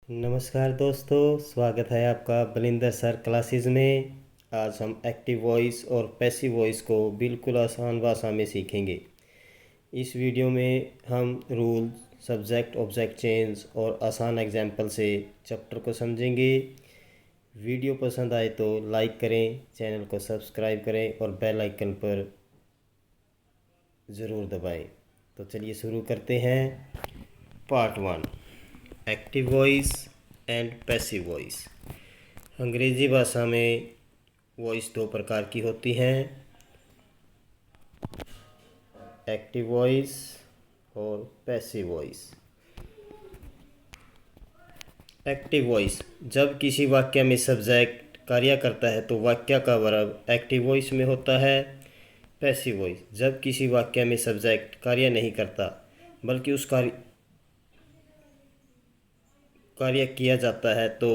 नमस्कार दोस्तों, स्वागत है आपका बलिंदर सर क्लासेस में। आज हम एक्टिव वॉइस और पैसिव वॉइस को बिल्कुल आसान भाषा में सीखेंगे। इस वीडियो में हम रूल, सब्जेक्ट ऑब्जेक्ट चेंज और आसान एग्जाम्पल से चैप्टर को समझेंगे। वीडियो पसंद आए तो लाइक करें, चैनल को सब्सक्राइब करें और बेल आइकन पर ज़रूर दबाएं। तो चलिए शुरू करते हैं। Part 1, active voice and passive voice. अंग्रेज़ी भाषा में वॉइस दो प्रकार की होती हैं, एक्टिव वॉइस और पैसिव वॉइस। एक्टिव वॉइस, जब किसी वाक्य में सब्जेक्ट कार्य करता है तो वाक्य का वर्ब एक्टिव वॉइस में होता है। पैसिव वॉइस, जब किसी वाक्य में सब्जेक्ट कार्य नहीं करता बल्कि उस कार्य किया जाता है तो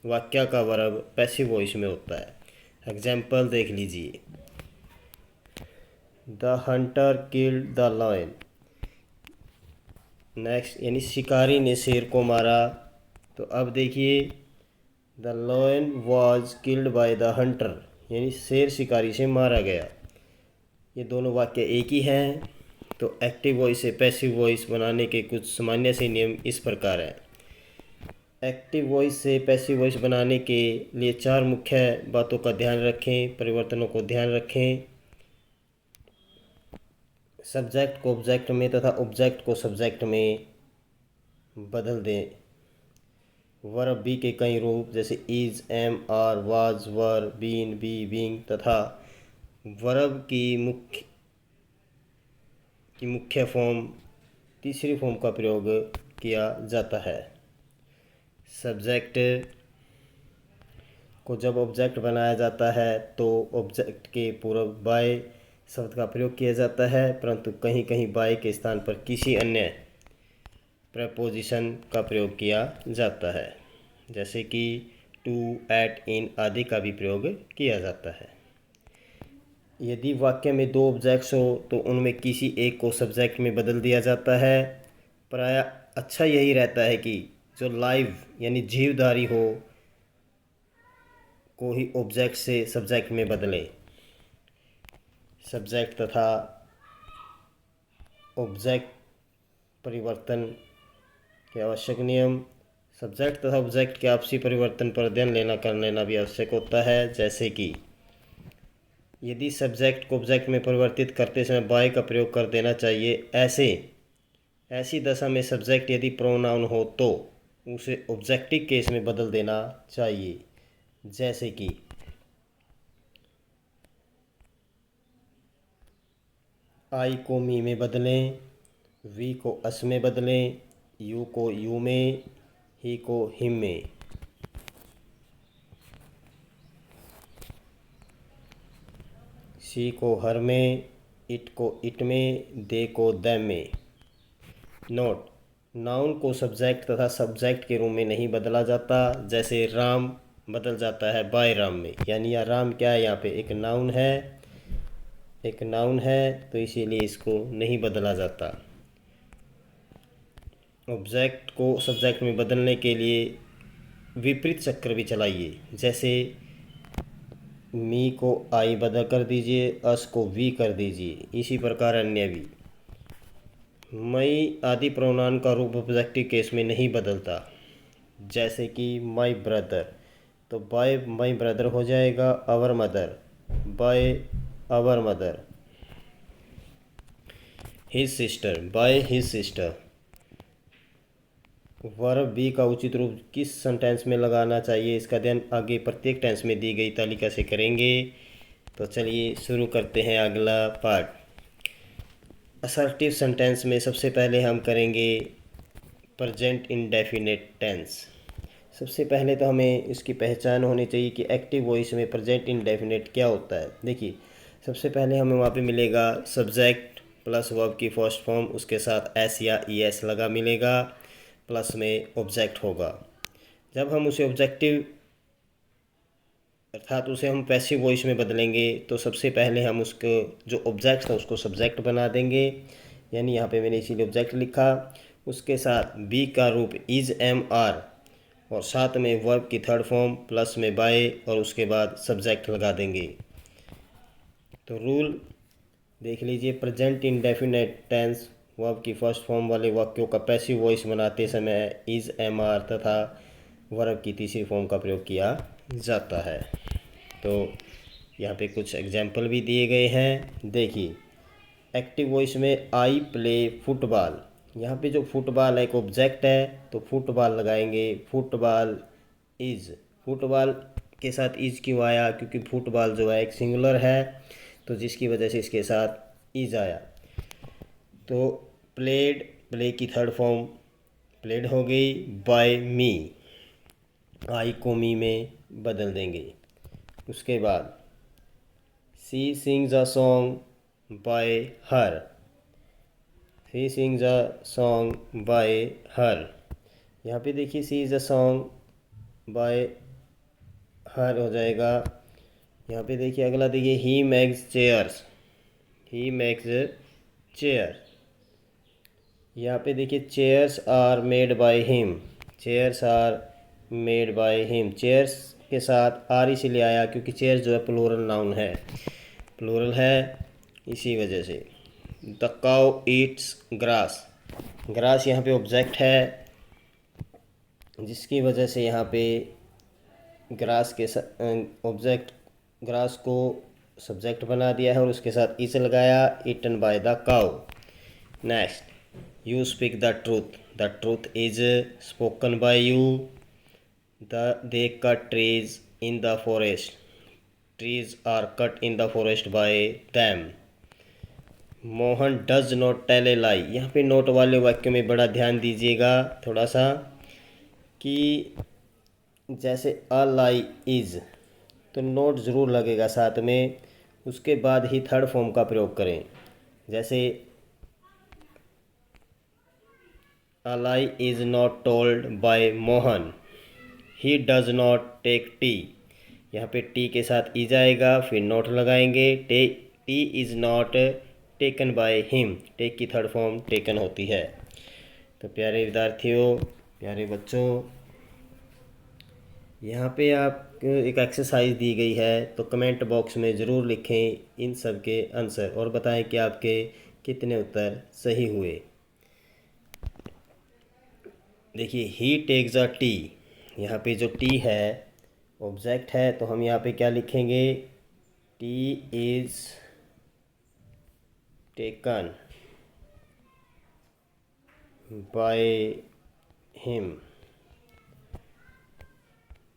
वाक्य का वर्ब पैसिव वॉइस में होता है। एग्जाम्पल देख लीजिए। The hunter killed the lion. Next, यानी शिकारी ने शेर को मारा। तो अब देखिए, the lion was killed by the hunter, यानी शेर शिकारी से मारा गया। ये दोनों वाक्य एक ही हैं। तो एक्टिव वॉइस से पैसिव वॉइस बनाने के कुछ सामान्य से नियम इस प्रकार हैं। एक्टिव वॉइस से पैसिव वॉइस बनाने के लिए चार मुख्य बातों का ध्यान रखें, परिवर्तनों को ध्यान रखें। सब्जेक्ट को ऑब्जेक्ट में तथा ऑब्जेक्ट को सब्जेक्ट में बदल दें। वर्ब बी के कई रूप जैसे is, am, are, was, were, been, be, being तथा वर्ब की मुख्य फॉर्म, तीसरी फॉर्म का प्रयोग किया जाता है। सब्जेक्ट को जब ऑब्जेक्ट बनाया जाता है तो ऑब्जेक्ट के पूर्व बाय शब्द का प्रयोग किया जाता है, परंतु कहीं कहीं बाय के स्थान पर किसी अन्य प्रपोजिशन का प्रयोग किया जाता है, जैसे कि टू, एट, इन आदि का भी प्रयोग किया जाता है। यदि वाक्य में दो ऑब्जेक्ट्स हो तो उनमें किसी एक को सब्जेक्ट में बदल दिया जाता है। प्रायः अच्छा यही रहता है कि जो लाइव यानी जीवधारी हो को ही ऑब्जेक्ट से सब्जेक्ट में बदले। सब्जेक्ट तथा ऑब्जेक्ट परिवर्तन के आवश्यक नियम। सब्जेक्ट तथा ऑब्जेक्ट के आपसी परिवर्तन पर ध्यान कर लेना भी आवश्यक होता है, जैसे कि यदि सब्जेक्ट को ऑब्जेक्ट में परिवर्तित करते समय बाय का प्रयोग कर देना चाहिए। ऐसी दशा में सब्जेक्ट यदि प्रोनाउन हो तो उसे ऑब्जेक्टिव केस में बदल देना चाहिए, जैसे कि आई को मी में बदलें, वी को अस में बदलें, यू को यू में, ही को हिम में। सी को हर में, इट को इट में, दे को देम में। नोट, नाउन को सब्जेक्ट तथा सब्जेक्ट के रूप में नहीं बदला जाता। जैसे राम बदल जाता है बाय राम में, यानी यह राम क्या है, यहाँ पे एक नाउन है तो इसीलिए इसको नहीं बदला जाता। ऑब्जेक्ट को सब्जेक्ट में बदलने के लिए विपरीत चक्र भी चलाइए। जैसे मी को आई बदल कर दीजिए, अस को वी कर दीजिए। इसी प्रकार अन्य भी। मई आदि प्रोनाउन का रूप ऑब्जेक्टिव केस में नहीं बदलता, जैसे कि माई ब्रदर, तो बाय माई ब्रदर हो जाएगा our mother, by our mother. His sister, by his sister. Verb be का उचित रूप किस सेंटेंस में लगाना चाहिए, इसका ध्यान आगे प्रत्येक टेंस में दी गई तालिका से करेंगे। तो चलिए शुरू करते हैं अगला पार्ट। असर्टिव सेंटेंस में सबसे पहले हम करेंगे प्रेजेंट इंडेफिनिट टेंस। सबसे पहले तो हमें इसकी पहचान होनी चाहिए कि एक्टिव वॉइस में प्रेजेंट इंडेफिनिट क्या होता है। देखिए, सबसे पहले हमें वहाँ पे मिलेगा सब्जेक्ट प्लस वर्ब की फर्स्ट फॉर्म, उसके साथ एस या ई एस लगा मिलेगा, प्लस में ऑब्जेक्ट होगा। जब हम उसे ऑब्जेक्टिव अर्थात उसे हम पैसिव वॉइस में बदलेंगे तो सबसे पहले हम उसको जो ऑब्जेक्ट था उसको सब्जेक्ट बना देंगे, यानी यहाँ पे मैंने इसीलिए ऑब्जेक्ट लिखा। उसके साथ बी का रूप इज, एम, आर और साथ में वर्ब की थर्ड फॉर्म प्लस में बाय और उसके बाद सब्जेक्ट लगा देंगे। तो रूल देख लीजिए, प्रेजेंट इंडेफिनिट टेंस वर्ब की फर्स्ट फॉर्म वाले वाक्यों का पैसिव वॉइस बनाते समय इज, एम आर तथा वर्ब की तीसरी फॉर्म का प्रयोग किया जाता है। तो यहाँ पे कुछ एग्जाम्पल भी दिए गए हैं। देखिए, एक्टिव वॉइस में आई प्ले फुटबॉल, यहाँ पे जो फुटबॉल एक ऑब्जेक्ट है तो फुटबॉल लगाएंगे। फुटबॉल इज, फुटबॉल के साथ इज क्यों आया, क्योंकि फुटबॉल जो है एक सिंगुलर है, तो जिसकी वजह से इसके साथ इज आया। तो प्लेड, प्ले की थर्ड फॉर्म प्लेड हो गई। बाय मी, आई को मी में बदल देंगे। उसके बाद she sings a song by her, she sings a song by her, यहाँ पे देखिए she is a song by her हो जाएगा। यहाँ पे देखिए अगला देखिए, he makes chairs, he makes chair, यहाँ पे देखिए chairs are made by him, chairs are made by him. Chairs के साथ आर इसीलिए आया क्योंकि चेयर्स जो है प्लूरल नाउन है, प्लूरल है, इसी वजह से। The cow Yeats grass, grass यहाँ पे ऑब्जेक्ट है, जिसकी वजह से यहाँ पे ग्रास के ऑब्जेक्ट ग्रास को सब्जेक्ट बना दिया है और उसके साथ इज लगाया। Eaten by the cow. Next, you speak the truth is spoken by you. They cut trees in the forest, trees are cut in the forest by them. Mohan does not tell a lie, यहाँ पे note वाले वाक्य में बड़ा ध्यान दीजिएगा थोड़ा सा, कि जैसे अ लाई इज तो नोट ज़रूर लगेगा साथ में, उसके बाद ही थर्ड फॉर्म का प्रयोग करें। जैसे a lie is not told by Mohan, he does not take tea, यहाँ पे टी के साथ इज आएगा, फिर नोट लगाएंगे। It is not taken by him, take की थर्ड फॉर्म टेकन होती है। तो प्यारे विद्यार्थियों, प्यारे बच्चों, यहाँ पे आपको एक एक्सरसाइज दी गई है, तो कमेंट बॉक्स में ज़रूर लिखें इन सब के आंसर और बताएं कि आपके कितने उत्तर सही हुए। देखिए, ही टेक्स अ टी, यहाँ पे जो टी है ऑब्जेक्ट है, तो हम यहाँ पे क्या लिखेंगे, tea is taken by him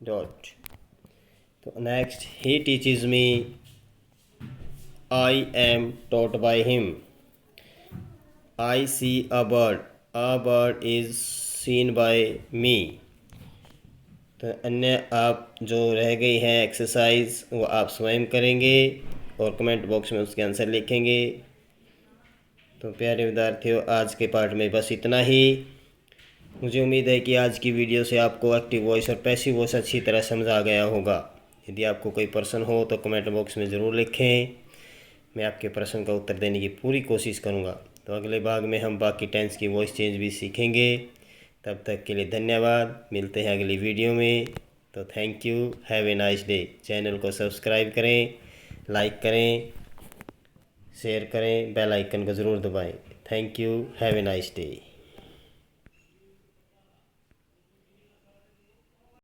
dot. तो next, he teaches me, I am taught by him. I see a bird is seen by me. तो अन्य आप जो रह गई है एक्सरसाइज वो आप स्वयं करेंगे और कमेंट बॉक्स में उसके आंसर लिखेंगे। तो प्यारे विद्यार्थियों, आज के पार्ट में बस इतना ही। मुझे उम्मीद है कि आज की वीडियो से आपको एक्टिव वॉइस और पैसिव वॉइस अच्छी तरह समझ आ गया होगा। यदि आपको कोई प्रश्न हो तो कमेंट बॉक्स में ज़रूर लिखें, मैं आपके प्रश्न का उत्तर देने की पूरी कोशिश करूँगा। तो अगले भाग में हम बाकी टेंस की वॉइस चेंज भी सीखेंगे। तब तक के लिए धन्यवाद, मिलते हैं अगली वीडियो में। तो thank you, have a nice day. Channel को सब्सक्राइब करें, लाइक करें, शेयर करें, बेल आइकन को ज़रूर दबाएं। Thank you, have a nice day.